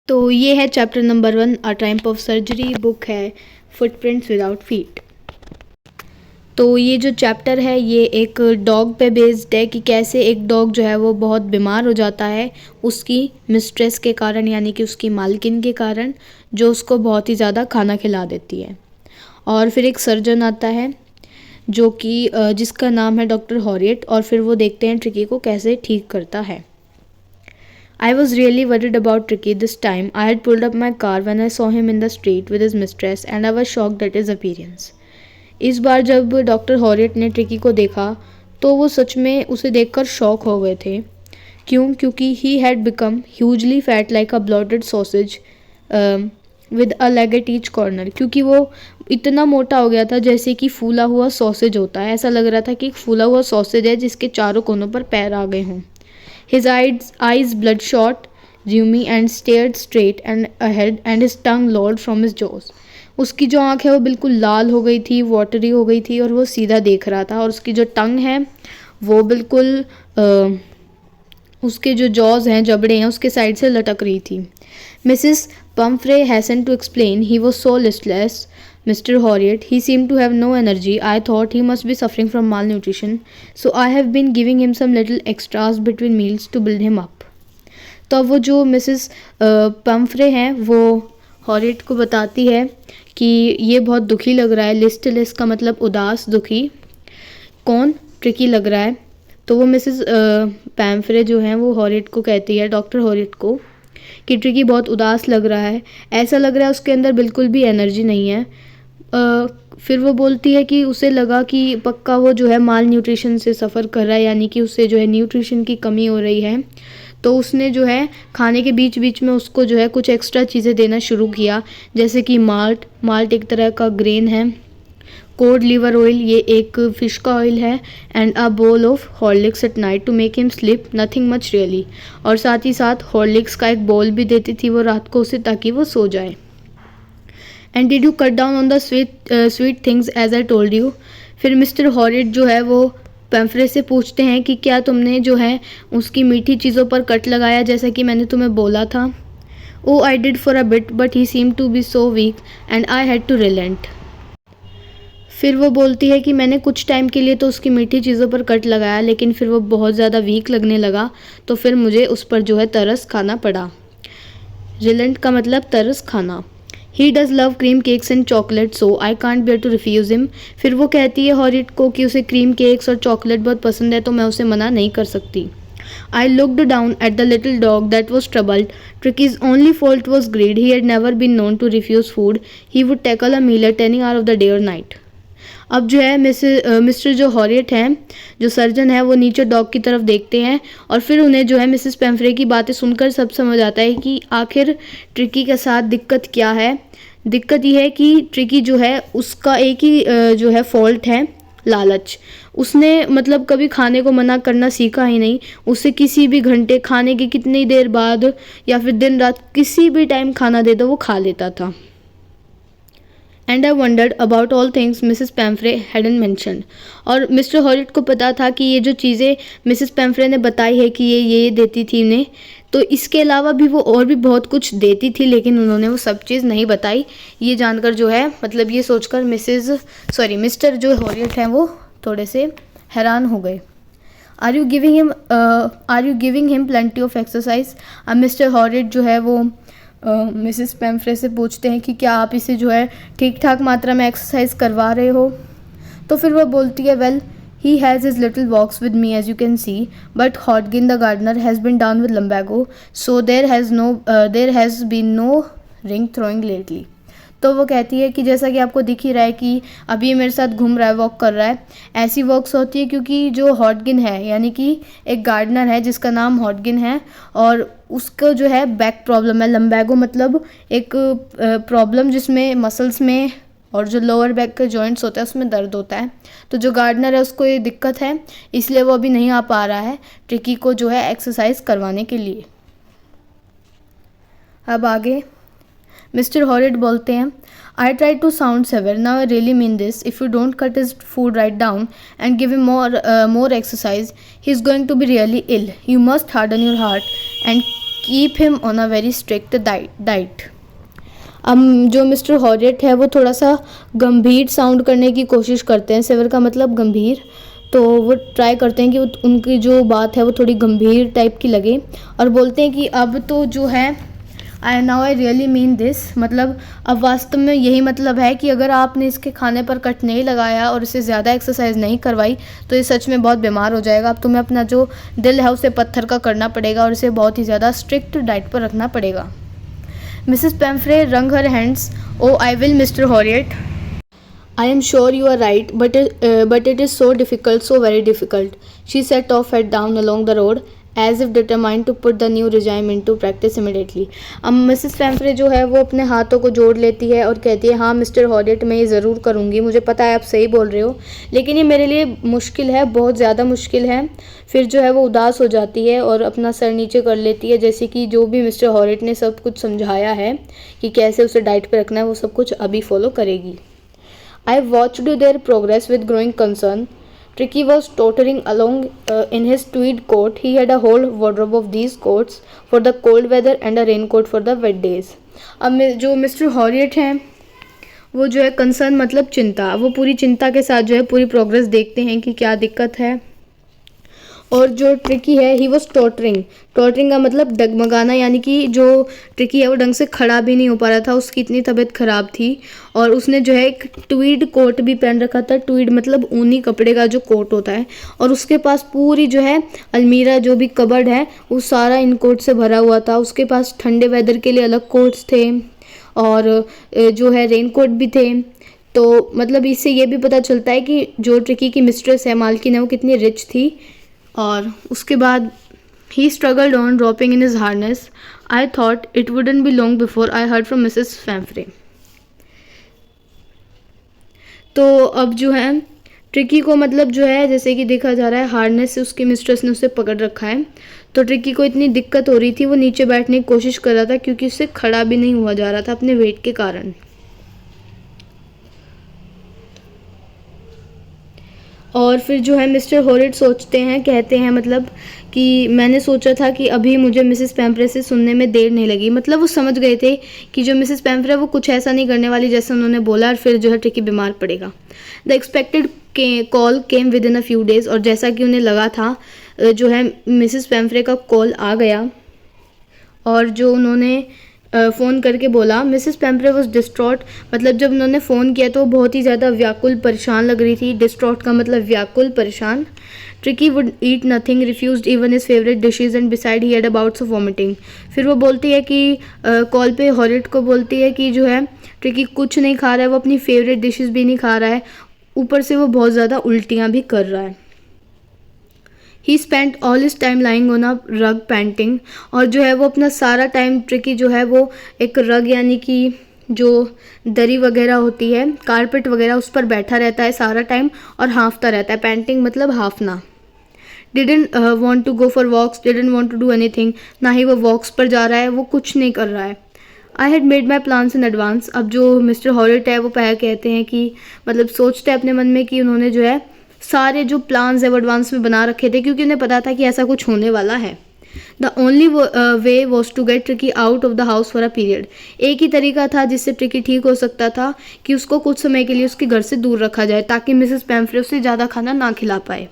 तो ये है chapter number 1, a type of surgery. Book है फुटप्रिंट्स विदाउट फीट। तो ये जो चैप्टर है ये एक डॉग पे बेस्ड है कि कैसे एक डॉग जो है वो बहुत बीमार हो जाता है उसकी मिस्ट्रेस के कारण, यानी कि उसकी मालकिन के कारण, जो उसको बहुत ही ज़्यादा खाना खिला देती है। और फिर एक सर्जन आता है जो कि जिसका नाम है डॉक्टर हॉरियट, और फिर वो देखते हैं ट्रिकी को कैसे ठीक करता है। I was really worried about Tricky this time. I had pulled up my car when I saw him in the street with his mistress and I was shocked at his appearance. इस बार जब doctor हॉरियट ने tricky को देखा तो वो सच में उसे देखकर शॉक हो गए थे। क्यों? क्योंकि he had become hugely fat like a bloated sausage with a leg at each corner. क्योंकि वो इतना मोटा हो गया था जैसे कि फूला हुआ सॉसेज होता है। ऐसा लग रहा था कि एक फूला हुआ सॉसेज है जिसके चारों कोनों पर पैर आ गए हों। His eyes bloodshot, rheumy, and stared straight and ahead, and his tongue lolled from his jaws. उसकी जो आँख है वो बिल्कुल लाल हो गई थी, वाटरी हो गई थी, और वो सीधा देख रहा था। और उसकी जो टंग है वो बिल्कुल उसके जो जॉज हैं, जबड़े हैं, उसके साइड से लटक रही थी। Mrs Pumphrey hastened to explain. He was so listless, Mr. Horiot. He seemed to have no energy. I thought he must be suffering from malnutrition, so I have been giving him some little extras between meals to build him up. तो अब वो जो Mrs Pomfrey हैं वो हॉरियट को बताती है कि ये बहुत दुखी लग रहा है। लिस्टलेस का मतलब उदास, दुखी। कौन? ट्रिकी लग रहा है। तो वो मिसिस पैम्फ्रे जो हैं वो हॉरियट को कहती है, डॉक्टर हॉरियट को, कि ट्रिकी बहुत उदास लग रहा है। ऐसा लग रहा है उसके अंदर बिल्कुल भी एनर्जी नहीं है। फिर वो बोलती है कि उसे लगा कि पक्का वो जो है माल न्यूट्रिशन से सफ़र कर रहा है, यानी कि उससे जो है न्यूट्रिशन की कमी हो रही है। तो उसने जो है खाने के बीच बीच में उसको जो है कुछ एक्स्ट्रा चीज़ें देना शुरू किया, जैसे कि माल्ट एक तरह का ग्रेन है, कोड लिवर ऑयल, ये एक फ़िश का ऑयल है, and a bowl of Horlicks at night to make him sleep, nothing much really. और साथ ही साथ हॉर्लिक्स का एक बोल भी देती थी वो रात को उसे, ताकि वो सो जाए। And did you cut down on the sweet things as I told you. फिर मिस्टर हॉरियट जो है वो पैम्फ्रे से पूछते हैं कि क्या तुमने जो है उसकी मीठी चीज़ों पर कट लगाया जैसा कि मैंने तुम्हें बोला था। Oh I did for a bit but he seem to be so weak and I had to relent. फिर वो बोलती है कि मैंने कुछ टाइम के लिए तो उसकी मीठी चीज़ों पर कट लगाया, लेकिन फिर वो बहुत ज़्यादा वीक लगने लगा, तो फिर मुझे उस पर जो है तरस खाना पड़ा। रिलेंट का मतलब तरस खाना। He does love cream cakes and chocolate, so I can't bear to refuse him. फिर वो कहती है हॉरियट को कि उसे क्रीम केक्स और चॉकलेट बहुत पसंद है, तो मैं उसे मना नहीं कर सकती। I looked down at the little dog that was troubled. Tricky's only fault was greed. He had never been known to refuse food. He would tackle a meal at any hour of the day or night. अब जो है mister जो हॉरियट हैं, जो surgeon है, वो नीचे dog की तरफ देखते हैं और फिर उन्हें जो है मिसेस पेम्फ्रे की बातें सुनकर सब समझ आता है कि आखिर ट्रिकी के साथ दिक्कत क्या है। दिक्कत ये है कि ट्रिकी जो है उसका एक ही जो है फॉल्ट है, लालच। उसने मतलब कभी खाने को मना करना सीखा ही नहीं। उसे किसी भी घंटे, खाने की कितनी देर बाद या फिर दिन रात किसी भी टाइम खाना दे दो वो खा लेता था। And I wondered about all things Mrs Pumphrey hadn't mentioned. और मिस्टर हॉरियट को पता था कि ये जो चीज़ें मिसेस पैम्फ्रे ने बताई है कि ये देती थी इन्हें, तो इसके अलावा भी वो और भी बहुत कुछ देती थी, लेकिन उन्होंने वो सब चीज़ नहीं बताई। ये जानकर जो है मतलब ये सोचकर मिस्टर जो हॉरियट हैं वो थोड़े से हैरान हो गए। Are you giving him plenty of exercise. अब मिस्टर हॉरियट जो है वो मिसेस पैम्फ्रे से पूछते हैं कि क्या आप इसे जो है ठीक ठाक मात्रा में एक्सरसाइज करवा रहे हो। तो फिर वह बोलती है, well he has his little walks with me as you can see, but Hodgkin the gardener has been down with lumbago, so there has been no ring throwing lately. तो वो कहती है कि जैसा कि आपको दिख ही रहा है कि अभी ये मेरे साथ घूम रहा है, वॉक कर रहा है। ऐसी वॉक्स होती है क्योंकि जो हॉडगिन है, यानी कि एक गार्डनर है जिसका नाम हॉडगिन है, और उसको जो है बैक प्रॉब्लम है। लम्बैगो मतलब एक प्रॉब्लम जिसमें मसल्स में और जो लोअर बैक के जॉइंट्स होता है उसमें दर्द होता है। तो जो गार्डनर है उसको ये दिक्कत है, इसलिए वो अभी नहीं आ पा रहा है ट्रिकी को जो है एक्सरसाइज करवाने के लिए। अब आगे मिस्टर हॉरियट बोलते हैं, I try to sound severe, now I really mean this, if you don't cut his food right down and give him more exercise he is going to be really ill. You must harden your heart and keep him on a very strict diet. अब जो mister हॉरियट है वो थोड़ा सा गंभीर sound करने की कोशिश करते हैं, सेवर का मतलब गंभीर, तो वो ट्राई करते हैं कि उनकी जो बात है वो थोड़ी गंभीर टाइप की लगे, और बोलते हैं कि अब तो जो है आई रियली मीन दिस, मतलब अब वास्तव में यही मतलब है कि अगर आपने इसके खाने पर कट नहीं लगाया और इसे ज़्यादा एक्सरसाइज नहीं करवाई तो ये सच में बहुत बीमार हो जाएगा। अब तुम्हें अपना जो दिल है उसे पत्थर का करना पड़ेगा और इसे बहुत ही ज़्यादा स्ट्रिक्ट डाइट पर रखना पड़ेगा। Mrs Pumphrey wrung her hands. Oh, I will, Mr. Horiot. I am sure you are right, but it is so difficult, so very difficult. She set off head down along the road, as if determined to put the new regime into practice immediately. अब Mrs पेम्फ्रे जो है वो अपने हाथों को जोड़ लेती है और कहती है, हाँ मिस्टर हॉरियट, मैं ये ज़रूर करूँगी, मुझे पता है आप सही बोल रहे हो, लेकिन ये मेरे लिए मुश्किल है, बहुत ज़्यादा मुश्किल है। फिर जो है वो उदास हो जाती है और अपना सर नीचे कर लेती है, जैसे कि जो भी मिस्टर हॉरियट ने सब कुछ समझाया है कि कैसे उसे डाइट पर रखना है वो सब कुछ अभी फॉलो करेगी। I watched their progress with growing concern. Tricky was tottering along in his tweed coat. He had a whole wardrobe of these coats for the cold weather and a raincoat for the wet days. अब जो mister हॉरियट हैं वो जो है concern मतलब चिंता, वो पूरी चिंता के साथ जो है पूरी प्रोग्रेस देखते हैं कि क्या दिक्कत है। और जो ट्रिकी है ही वॉज टॉटरिंग का मतलब डगमगाना, यानी कि जो ट्रिकी है वो ढंग से खड़ा भी नहीं हो पा रहा था, उसकी इतनी तबीयत ख़राब थी। और उसने जो है एक ट्वीड कोट भी पहन रखा था, ट्वीड मतलब ऊनी कपड़े का जो कोट होता है, और उसके पास पूरी जो है अलमीरा जो भी कबर्ड है वो सारा इन कोट से भरा हुआ था। उसके पास ठंडे वेदर के लिए अलग कोट्स थे और जो है रेन कोट भी थे। तो मतलब इससे ये भी पता चलता है कि जो ट्रिकी की मिस्ट्रेस है, मालकिन है, वो कितनी रिच थी। और उसके बाद he struggled on dropping in his harness. I thought it wouldn't be long before I heard from Mrs Pumphrey. तो अब जो है ट्रिकी को मतलब जो है जैसे कि देखा जा रहा है हार्नेस से उसकी मिस्ट्रेस ने उसे पकड़ रखा है, तो ट्रिकी को इतनी दिक्कत हो रही थी, वो नीचे बैठने की कोशिश कर रहा था क्योंकि उससे खड़ा भी नहीं हुआ जा रहा था अपने वेट के कारण। और फिर जो है मिस्टर हॉरियट सोचते हैं, कहते हैं मतलब कि मैंने सोचा था कि अभी मुझे मिसेस पेम्फ्रे से सुनने में देर नहीं लगी, मतलब वो समझ गए थे कि जो मिसेस पेम्फ्रे वो कुछ ऐसा नहीं करने वाली जैसे उन्होंने बोला, और फिर जो है ट्रिकी बीमार पड़ेगा। The expected call came with in a few days, और जैसा कि उन्हें लगा था जो है मिसेस पेम्फ्रे का कॉल आ गया, और जो उन्होंने फ़ोन करके बोला, मिसेस पेम्फ्रे वॉज डिस्ट्रॉट, मतलब जब उन्होंने फ़ोन किया तो बहुत ही ज़्यादा व्याकुल परेशान लग रही थी। डिस्ट्रॉट का मतलब व्याकुल परेशान। Tricky would eat nothing, refused even his favourite dishes and beside he had abouts of vomiting. फिर वो बोलती है कि कॉल पे हॉरियट को बोलती है कि जो है ट्रिकी कुछ नहीं खा रहा है, वो अपनी फेवरेट डिशेज भी नहीं खा रहा है, ऊपर से वो बहुत ज़्यादा उल्टियाँ भी कर रहा है। He spend all his time lying on a rug panting, और जो है वो अपना सारा टाइम ट्रिकी जो है वो एक रग यानी कि जो दरी वगैरह होती है, कारपेट वगैरह, उस पर बैठा रहता है सारा टाइम और हाँफता रहता है। पेंटिंग मतलब हाँफना। Didn't want to go for walks, didn't want to do anything, ना ही वो वॉक्स पर जा रहा है, वो कुछ नहीं कर रहा है। I had made my plans in advance. अब जो मिस्टर हॉरियट है वो कहते हैं कि मतलब सोचते हैं अपने मन में कि उन्होंने जो है सारे जो प्लान्स है वो एडवांस में बना रखे थे, क्योंकि उन्हें पता था कि ऐसा कुछ होने वाला है। The only way was to get Tricki out of the house for a period. एक ही तरीका था जिससे ट्रिकी ठीक हो सकता था कि उसको कुछ समय के लिए उसके घर से दूर रखा जाए, ताकि मिसेस पेम्फ्रे उसे ज़्यादा खाना ना खिला पाए।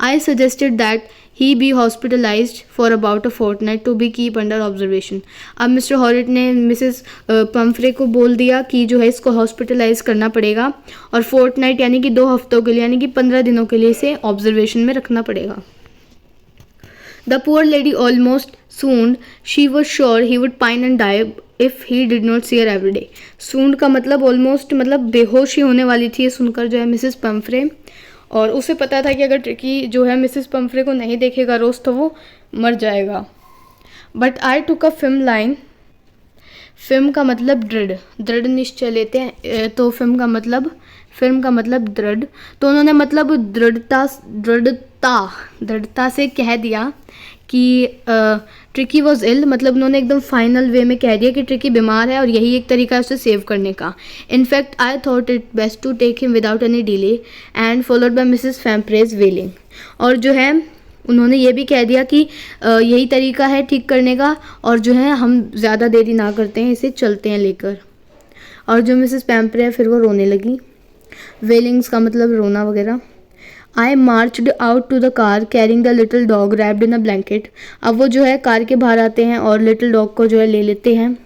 I suggested that he be hospitalised for about a fortnight to be keep under observation. अब मिस्टर हॉरियट ने मिसेस पेम्फ्रे को बोल दिया कि जो है इसको हॉस्पिटलाइज करना पड़ेगा, और फोर्टनाइट यानी कि 2 हफ्तों के लिए, यानी कि 15 दिनों के लिए इसे ऑब्जर्वेशन में रखना पड़ेगा। The poor lady almost swooned, she was sure he would pine and die if he did not see her every day. Swooned का मतलब ऑलमोस्ट मतलब बेहोश ही होने वाली थी ये सुनकर जो है मिसेस पेम्फ्रे, और उसे पता था कि अगर ट्रिकी जो है मिसेस पेम्फ्रे को नहीं देखेगा रोज़ तो वो मर जाएगा। But I took a film line, film का मतलब दृढ़ निश्चय लेते हैं, तो फिल्म का मतलब दृढ़, तो उन्होंने मतलब दृढ़ता से कह दिया कि ट्रिकी वॉज इल, मतलब उन्होंने एकदम फाइनल वे में कह दिया कि ट्रिकी बीमार है और यही एक तरीका है उसे सेव करने का। In fact I thought it best to take him without any delay and followed by Mrs Pumphrey's wailing. और जो है उन्होंने ये भी कह दिया कि यही तरीका है ठीक करने का, और जो है हम ज़्यादा देरी ना करते हैं, इसे चलते हैं लेकर। और जो मिसेस पैम्परे है फिर वो रोने लगी। वेलिंग्स का मतलब रोना वगैरह। I marched out to the car carrying the little dog wrapped in a blanket. अब वो जो है कार के बाहर आते हैं और लिटिल डॉग को जो है ले लेते हैं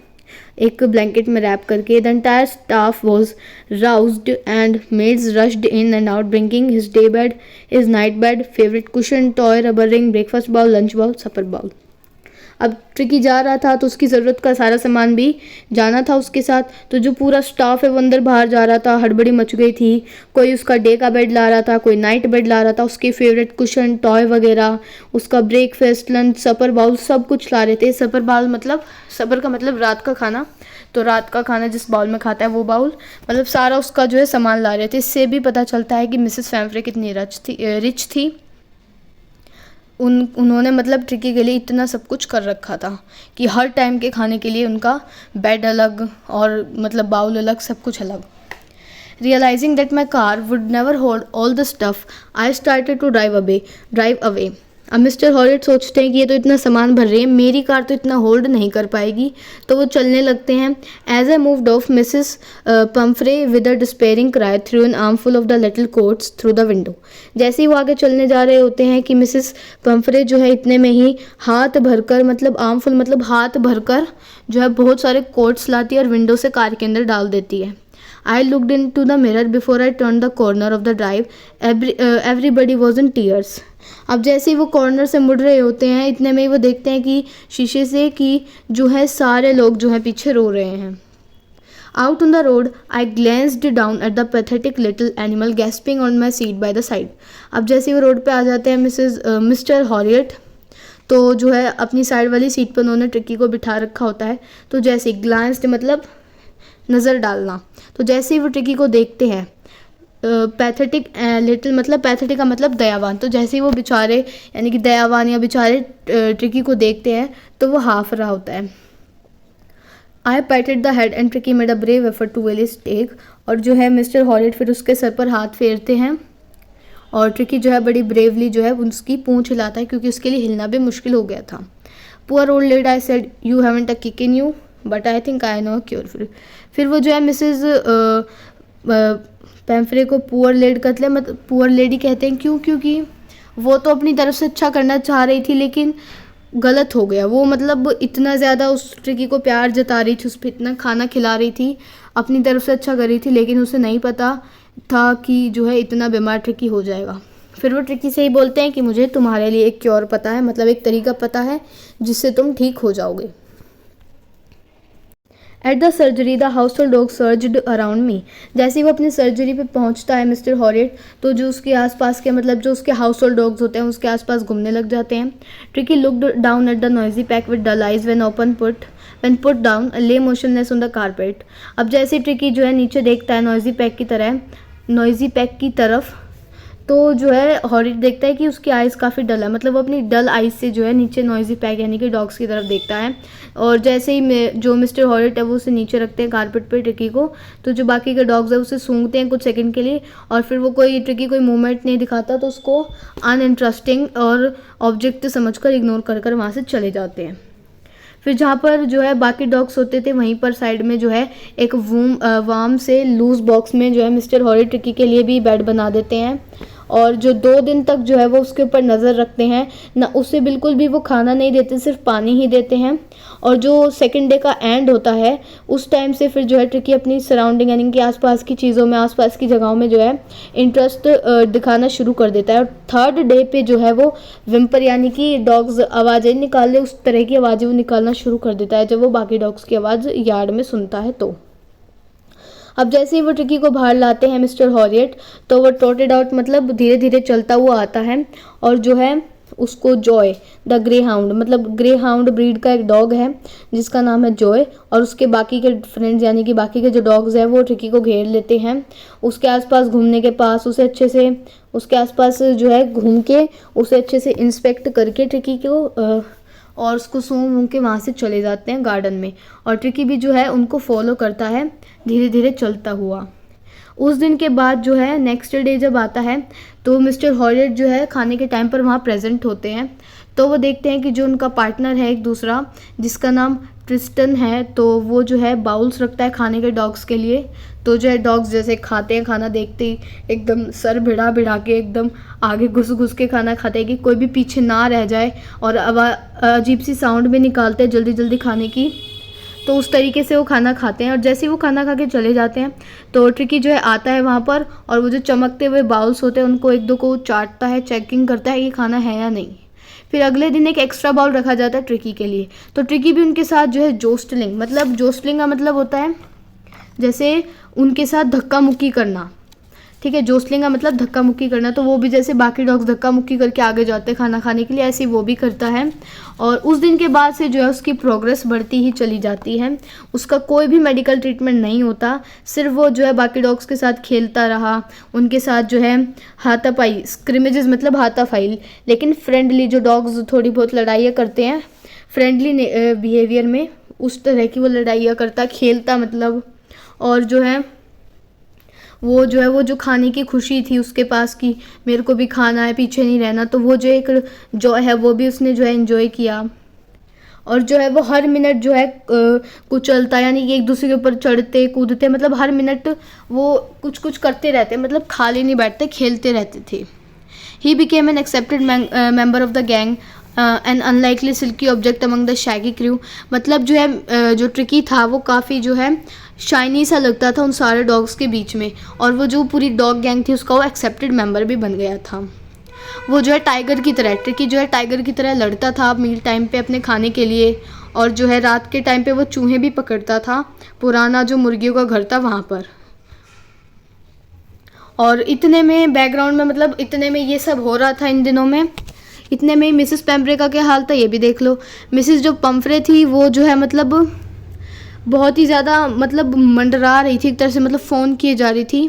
एक ब्लैंकेट में रैप करके। The entire staff was roused and maids rushed in and out bringing his day bed, his night bed, favourite cushion, toy, rubber ring, breakfast bowl, lunch bowl, supper bowl. अब Tricki जा रहा था तो उसकी ज़रूरत का सारा सामान भी जाना था उसके साथ। तो जो पूरा स्टाफ है वो अंदर बाहर जा रहा था, हड़बड़ी मच गई थी। कोई उसका डे का बेड ला रहा था, कोई नाइट बेड ला रहा था, उसके फेवरेट कुशन, टॉय वगैरह, उसका ब्रेकफास्ट, लंच, सपर बाउल, सब कुछ ला रहे थे। सपर बाउल मतलब, सपर का मतलब रात का खाना, तो रात का खाना जिस बाउल में खाता है वो बाउल, मतलब सारा उसका जो है सामान ला रहे थे। इससे भी पता चलता है कि मिसेस पैम्फ्रे कितनी रिच थी। उन्होंने मतलब ट्रिकी के लिए इतना सब कुछ कर रखा था कि हर टाइम के खाने के लिए उनका बेड अलग और मतलब बाउल अलग, सब कुछ अलग। Realising that my car would never hold all the stuff, I started to drive away. अब मिस्टर हॉरिट सोचते हैं कि ये तो इतना सामान भर रहे हैं, मेरी कार तो इतना होल्ड नहीं कर पाएगी, तो वो चलने लगते हैं। As I moved off Mrs Pumphrey with a despairing cry threw an armful of the little coats through the window. जैसे ही वो आगे चलने जा रहे होते हैं कि मिसेस पम्फ्रे जो है इतने में ही हाथ भरकर, मतलब आर्मफुल मतलब हाथ भरकर जो है बहुत सारे कोट्स लाती है और विंडो से कार के अंदर डाल देती है। I looked into the mirror before I turned the corner of the drive. Everybody was in tears. अब जैसे ही वो कॉर्नर से मुड़ रहे होते हैं इतने में ही वो देखते हैं कि शीशे से कि जो है सारे लोग जो है पीछे रो रहे हैं। Out on the road, I glanced down at the pathetic little animal gasping on my seat by the side. अब जैसे ही वो रोड पे आ जाते हैं मिस्टर हॉरियट, तो जो है अपनी साइड वाली सीट पर उन्होंने ट्रिकी को बिठा रखा होता है। तो जैसे ग्लांस्ड मतलब नज़र डालना, तो जैसे ही वो ट्रिकी को देखते हैं, पैथेटिक लिटिल मतलब पैथेटिक का मतलब दयावान, तो जैसे ही वो बेचारे यानी कि दयावान या बेचारे ट्रिकी को देखते हैं तो वो हाफ रहा होता है। I patted the head and Tricki made a brave effort to wheel his take. और जो है मिस्टर हॉरिट फिर उसके सर पर हाथ फेरते हैं और ट्रिकी जो है बड़ी ब्रेवली जो है उसकी पूंछ हिलाता है क्योंकि उसके लिए हिलना भी मुश्किल हो गया था। Poor old lady, I said, you haven't a kick in you but I think I know a cure. फिर वो जो है मिसेस पैम्फ्रे को पुअर लेडी कहते हैं। क्यों? क्योंकि वो तो अपनी तरफ से अच्छा करना चाह रही थी लेकिन गलत हो गया। वो मतलब इतना ज़्यादा उस ट्रिकी को प्यार जता रही थी, उस पर इतना खाना खिला रही थी, अपनी तरफ से अच्छा कर रही थी, लेकिन उसे नहीं पता था कि जो है इतना बीमार ट्रिकी हो जाएगा। फिर वो ट्रिकी से ही बोलते हैं कि मुझे तुम्हारे लिए एक क्योर पता है, मतलब एक तरीका पता है जिससे तुम ठीक हो जाओगे। At the surgery the house hold dog surged around me. जैसे ही वो अपनी सर्जरी पे पहुंचता है मिस्टर हॉरिट, तो जो उसके आसपास के मतलब जो उसके हाउस होल्ड डॉग्स होते हैं उसके आसपास घूमने लग जाते हैं। Tricki looked down at the noisy pack with dull eyes when put down lay motionless on the carpet. अब जैसे ट्रिकी जो है नीचे देखता है नॉइजी पैक की तरफ, तो जो है हॉरिट देखता है कि उसकी आइज़ काफ़ी डल है, मतलब वो अपनी डल आइज़ से जो है नीचे नॉइजी पैक यानी कि डॉग्स की तरफ देखता है। और जैसे ही जो मिस्टर हॉरिट है वो उसे नीचे रखते हैं कारपेट पे ट्रिकी को, तो जो बाकी के डॉग्स है उसे सूंघते हैं कुछ सेकंड के लिए, और फिर वो ट्रिकी कोई मूवमेंट नहीं दिखाता तो उसको अनइंटरेस्टिंग और ऑब्जेक्ट समझकर इग्नोर कर वहाँ से चले जाते हैं। फिर जहाँ पर जो है बाकी डॉग्स होते थे वहीं पर साइड में जो है एक वार्म से लूज बॉक्स में जो है मिस्टर हॉरिट ट्रिकी के लिए भी बेड बना देते हैं, और जो 2 दिन तक जो है वो उसके ऊपर नज़र रखते हैं ना, उसे बिल्कुल भी वो खाना नहीं देते, सिर्फ पानी ही देते हैं। और जो सेकंड डे का एंड होता है उस टाइम से फिर जो है ट्रिकी अपनी सराउंडिंग यानी कि आसपास की चीज़ों में, आसपास की जगहों में जो है इंटरेस्ट दिखाना शुरू कर देता है। और 3rd डे पे जो है वो विम्पर यानी कि डॉग्स आवाज़ें निकालने, उस तरह की आवाज़ें वो निकालना शुरू कर देता है जब वो बाकी डॉग्स की आवाज़ यार्ड में सुनता है। तो अब जैसे ही वो ट्रिकी को बाहर लाते हैं मिस्टर हॉरियट, तो वो ट्रॉटेड आउट मतलब धीरे धीरे चलता हुआ आता है, और जो है उसको जॉय द ग्रे हाउंड, मतलब ग्रे हाउंड ब्रीड का एक डॉग है जिसका नाम है जॉय, और उसके बाकी के फ्रेंड्स यानी कि बाकी के जो डॉग्स हैं वो ट्रिकी को घेर लेते हैं। उसके आसपास घूमने के पास उसे अच्छे से उसके आसपास जो है घूम के उसे अच्छे से इंस्पेक्ट करके ट्रिकी को और उसको सूंघ के वहाँ से चले जाते हैं गार्डन में, और ट्रिकी भी जो है उनको फॉलो करता है धीरे धीरे चलता हुआ। उस दिन के बाद जो है नेक्स्ट डे जब आता है तो मिस्टर हॉरियट जो है खाने के टाइम पर वहाँ प्रेजेंट होते हैं। तो वो देखते हैं कि जो उनका पार्टनर है एक दूसरा, जिसका नाम ट्रिस्टन है, तो वो जो है बाउल्स रखता है खाने के डॉग्स के लिए। तो जो है डॉग्स जैसे खाते हैं, खाना देखते ही एकदम सर भिड़ा भिड़ा के एकदम आगे घुस घुस के खाना खाते हैं कि कोई भी पीछे ना रह जाए, और अजीब सी साउंड भी निकालते हैं जल्दी जल्दी खाने की। तो उस तरीके से वो खाना खाते हैं, और जैसे ही वो खाना खा के चले जाते हैं तो ट्रिकी जो है आता है वहाँ पर, और वो जो चमकते हुए बाउल्स होते हैं उनको एक दो को चाटता है, चेकिंग करता है कि खाना है या नहीं। फिर अगले दिन एक एक्स्ट्रा बाउल रखा जाता है ट्रिकी के लिए। तो ट्रिकी भी उनके साथ जो है जोस्टलिंग, मतलब जोस्टलिंग का मतलब होता है जैसे उनके साथ धक्का मुक्की करना, ठीक है। जोस्टलिंग का मतलब धक्का मुक्की करना। तो वो भी जैसे बाकी डॉग्स धक्का मुक्की करके आगे जाते हैं खाना खाने के लिए, ऐसे ही वो भी करता है। और उस दिन के बाद से जो है उसकी प्रोग्रेस बढ़ती ही चली जाती है। उसका कोई भी मेडिकल ट्रीटमेंट नहीं होता, सिर्फ वो जो है बाकी डॉग्स के साथ खेलता रहा, उनके साथ जो है हाथापाई, स्क्रिमेजेस मतलब हाथापाई, लेकिन फ्रेंडली, जो डॉग्स थोड़ी बहुत लड़ाइयाँ करते हैं फ्रेंडली बिहेवियर में, उस तरह की वो लड़ाइयाँ करता, खेलता मतलब। और जो है वो जो खाने की खुशी थी उसके पास कि मेरे को भी खाना है, पीछे नहीं रहना, तो वो जो एक जॉय है वो भी उसने जो है एंजॉय किया। और जो है वो हर मिनट जो है कुचलता, यानी कि एक दूसरे के ऊपर चढ़ते कूदते, मतलब हर मिनट वो कुछ कुछ करते रहते, मतलब खाली नहीं बैठते, खेलते रहते थे। He became an accepted member of the gang an unlikely silky object among the shaggy crew. मतलब जो है जो ट्रिकी था वो काफ़ी जो है शाइनी सा लगता था उन सारे डॉग्स के बीच में, और वो जो पूरी डॉग गैंग थी उसका वो एक्सेप्टेड मेंबर भी बन गया था। वो जो है टाइगर की तरह, ट्रिकी जो है टाइगर की तरह लड़ता था मील टाइम पे अपने खाने के लिए, और जो है रात के टाइम पे वो चूहे भी पकड़ता था, पुराना जो मुर्गियों का घर था वहाँ पर। और इतने में बैकग्राउंड में, मतलब इतने में ये सब हो रहा था इन दिनों में, इतने में ही मिसेस पेम्फ्रे का क्या हाल था ये भी देख लो। मिसेस जो पेम्फ्रे थी वो जो है मतलब बहुत ही ज़्यादा मतलब मंडरा रही थी एक तरह से, मतलब फ़ोन किए जा रही थी,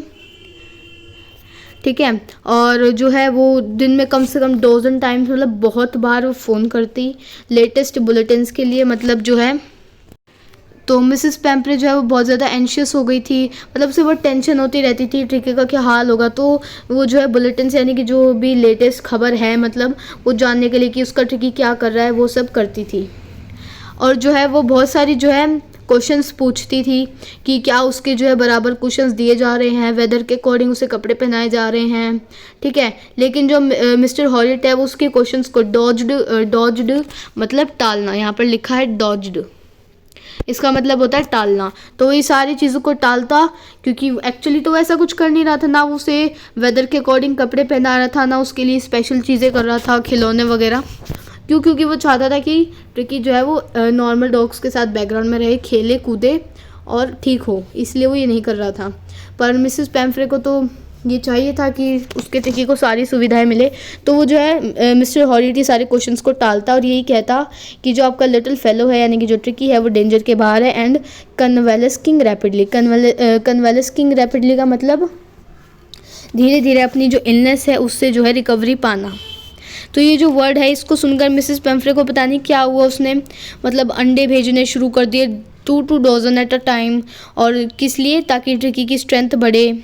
ठीक है। और जो है वो दिन में कम से कम डोजन टाइम्स, मतलब बहुत बार वो फ़ोन करती लेटेस्ट बुलेटिन्स के लिए, मतलब जो है। तो मिसेस पेम्फ्रे जो है वो बहुत ज़्यादा एंशियस हो गई थी, मतलब उसे वो टेंशन होती रहती थी ट्रिकी का क्या हाल होगा। तो वो जो है बुलेटिन यानी कि जो भी लेटेस्ट खबर है, मतलब वो जानने के लिए कि उसका ट्रिकी क्या कर रहा है, वो सब करती थी। और जो है वो बहुत सारी जो है क्वेश्चंस पूछती थी कि क्या उसके जो है बराबर क्वेश्चंस दिए जा रहे हैं, वेदर के अकॉर्डिंग उसे कपड़े पहनाए जा रहे हैं, ठीक है। लेकिन जो मिस्टर हॉरियट है वो उसके क्वेश्चंस को डॉज्ड मतलब टालना, यहाँ पर लिखा है डॉज्ड, इसका मतलब होता है टालना। तो ये सारी चीज़ों को टालता, क्योंकि एक्चुअली तो ऐसा कुछ कर नहीं रहा था, ना उसे वेदर के अकॉर्डिंग कपड़े पहना रहा था, ना उसके लिए स्पेशल चीज़ें कर रहा था, खिलौने वगैरह। क्योंकि वो चाहता था कि ट्रिकी जो है वो नॉर्मल डॉग्स के साथ बैकग्राउंड में रहे, खेले कूदे और ठीक हो, इसलिए वो ये नहीं कर रहा था। पर मिसेस पेम्फ्रे को तो ये चाहिए था कि उसके ट्रिकी को सारी सुविधाएं मिले। तो वो जो है मिस्टर हॉरियट ये सारे क्वेश्चंस को टालता और यही कहता कि जो आपका लिटिल फेलो है यानी कि जो ट्रिकी है वो डेंजर के बाहर है, एंड कन्वेलेस्किंग रैपिडली। कन्वेलेस्किंग रैपिडली का मतलब धीरे धीरे अपनी जो इलनेस है उससे जो है रिकवरी पाना। तो ये जो वर्ड है इसको सुनकर मिसेस पेम्फ्रे को पता नहीं क्या हुआ, उसने मतलब अंडे भेजने शुरू कर दिए 2 डज़न एट अ टाइम। और किस लिए? ताकि ट्रिकी की स्ट्रेंथ बढ़े।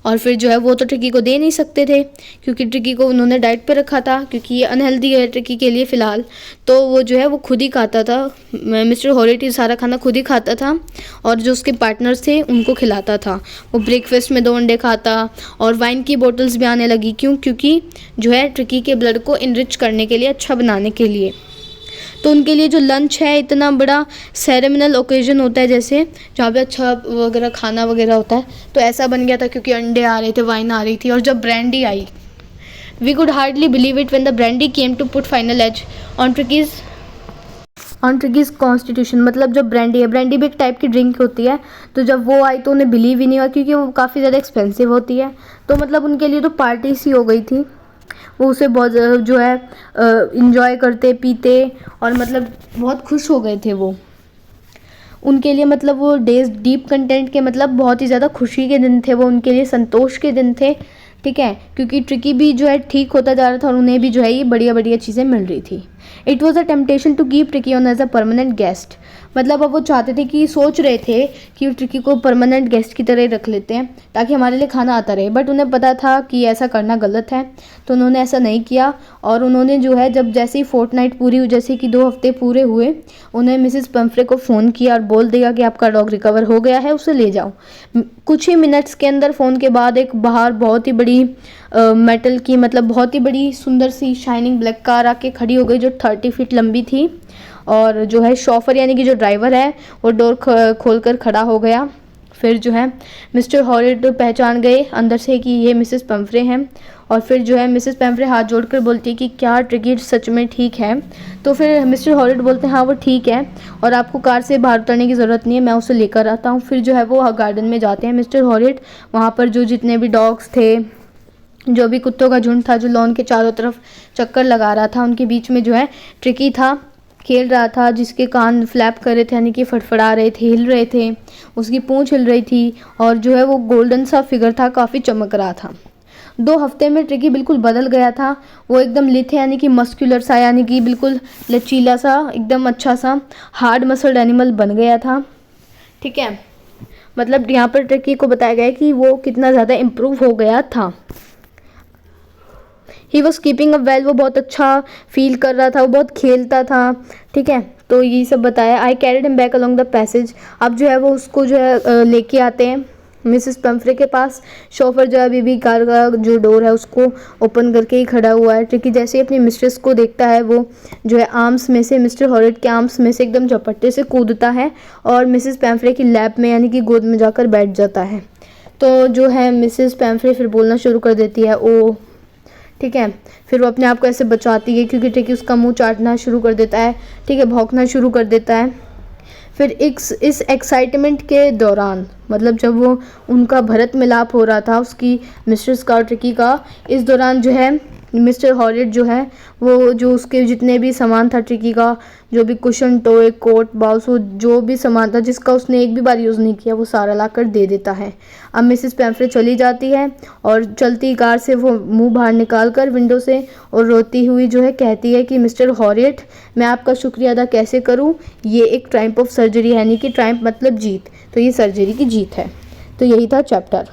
और फिर जो है वो तो ट्रिकी को दे नहीं सकते थे क्योंकि ट्रिकी को उन्होंने डाइट पे रखा था, क्योंकि ये अनहेल्दी है ट्रिकी के लिए फ़िलहाल। तो वो जो है वो खुद ही खाता था, मिस्टर हॉरियट सारा खाना खुद ही खाता था और जो उसके पार्टनर्स थे उनको खिलाता था। वो ब्रेकफास्ट में 2 अंडे खाता और वाइन की बोटल्स भी आने लगी। क्यों? क्योंकि जो है ट्रिकी के ब्लड को इनरिच करने के लिए, अच्छा बनाने के लिए। तो उनके लिए जो लंच है इतना बड़ा सेरेमनल ओकेजन होता है, जैसे जहाँ पे अच्छा वगैरह खाना वगैरह होता है, तो ऐसा बन गया था क्योंकि अंडे आ रहे थे, वाइन आ रही थी। और जब ब्रांडी आई, we could hardly believe it when the brandy came to put final edge on Tricki's constitution. मतलब जब ब्रांडी भी एक टाइप की ड्रिंक होती है, तो जब वो आई तो उन्हें बिलीव ही नहीं हुआ क्योंकि वो काफ़ी ज़्यादा एक्सपेंसिव होती है। तो मतलब उनके लिए तो पार्टी सी हो गई थी, वो उसे बहुत जो है इंजॉय करते पीते और मतलब बहुत खुश हो गए थे वो। उनके लिए मतलब वो डेज डीप कंटेंट के मतलब बहुत ही ज़्यादा खुशी के दिन थे, वो उनके लिए संतोष के दिन थे, ठीक है। क्योंकि ट्रिकी भी जो है ठीक होता जा रहा था और उन्हें भी जो है ये बढ़िया बढ़िया चीज़ें मिल रही थी। It was a temptation to keep Tricki on as a permanent guest. मतलब अब वो चाहते थे कि सोच रहे थे कि ट्रिकी को परमानेंट गेस्ट की तरह ही रख लेते हैं ताकि हमारे लिए खाना आता रहे, बट उन्हें पता था कि ऐसा करना गलत है, तो उन्होंने ऐसा नहीं किया। और उन्होंने जो है जब जैसे ही फोर्टनाइट पूरी हुई, जैसे कि 2 हफ्ते पूरे हुए, उन्हें मिसेस पंफ्रे को फ़ोन किया और बोल दिया कि आपका डॉग रिकवर हो गया है, उसे ले जाओ। कुछ ही मिनट्स के अंदर फ़ोन के बाद एक बाहर बहुत ही बड़ी मेटल की, मतलब बहुत ही बड़ी सुंदर सी शाइनिंग ब्लैक कार आके खड़ी हो गई जो 30 फीट लंबी थी। और जो है शॉफर यानी कि जो ड्राइवर है वो डोर खोल कर खड़ा हो गया। फिर जो है मिस्टर हॉरिड पहचान गए अंदर से कि ये मिसेस पंफ्रे हैं। और फिर जो है मिसेस पंफ्रे हाथ जोड़कर बोलती है कि क्या ट्रिकी सच में ठीक है। तो फिर मिस्टर हॉरिड बोलते हैं हाँ वो ठीक है और आपको कार से बाहर उतरने की ज़रूरत नहीं है, मैं उसे लेकर आता हूँ। फिर जो है वो गार्डन में जाते हैं मिस्टर हॉरिड। वहाँ पर जो जितने भी डॉग्स थे, जो भी कुत्तों का झुंड था जो लॉन के चारों तरफ चक्कर लगा रहा था, उनके बीच में जो है ट्रिकी था, खेल रहा था, जिसके कान फ्लैप कर रहे थे यानी कि फड़फड़ा रहे थे, हिल रहे थे, उसकी पूंछ हिल रही थी और जो है वो गोल्डन सा फिगर था, काफ़ी चमक रहा था। 2 हफ्ते में ट्रिकी बिल्कुल बदल गया था। वो एकदम लिथे यानी कि मस्कुलर सा, यानी कि बिल्कुल लचीला सा, एकदम अच्छा सा हार्ड मसल्ड एनिमल बन गया था। ठीक है, मतलब यहाँ पर ट्रिकी को बताया गया है कि वो कितना ज़्यादा इम्प्रूव हो गया था। He was keeping up well, वो बहुत अच्छा फील कर रहा था, वो बहुत खेलता था। ठीक है, तो यही सब बताया। I carried him back along the passage. अब जो है वो उसको जो है लेके आते हैं मिसेस पंफ्रे के पास। शोफर जो है अभी भी कार का जो डोर है उसको ओपन करके ही खड़ा हुआ है। ट्रिकी जैसे ही अपनी मिस्ट्रेस को देखता है वो जो है आर्म्स में से, मिस्टर हॉरिड के आर्म्स में से एकदम झपट्टे से कूदता है और मिसेस पंफ्रे की लैप में यानी कि गोद में जाकर बैठ जाता है। तो जो है मिसेस पंफ्रे फिर बोलना शुरू कर देती है ओ। ठीक है, फिर वो अपने आप को ऐसे बचाती है क्योंकि ट्रिकी उसका मुंह चाटना शुरू कर देता है। ठीक है, भौंकना शुरू कर देता है। फिर इस एक्साइटमेंट के दौरान, मतलब जब वो उनका भरत मिलाप हो रहा था उसकी मिस्ट्रेस का और ट्रिकी का, इस दौरान जो है मिस्टर हॉरिड जो है वो जो उसके जितने भी सामान था ट्रिकी का, जो भी कुशन, टॉय, कोट, बाउस, वो जो भी सामान था जिसका उसने एक भी बार यूज़ नहीं किया वो सारा ला कर दे देता है। अब मिसेस पैम्फ्रे चली जाती है और चलती कार से वो मुंह बाहर निकाल कर विंडो से और रोती हुई जो है कहती है कि मिस्टर हॉरिड, मैं आपका शुक्रिया अदा कैसे करूं, ये एक ट्रायम्फ ऑफ सर्जरी है, यानी कि ट्रायम्फ मतलब जीत, तो ये सर्जरी की जीत है। तो यही था चैप्टर।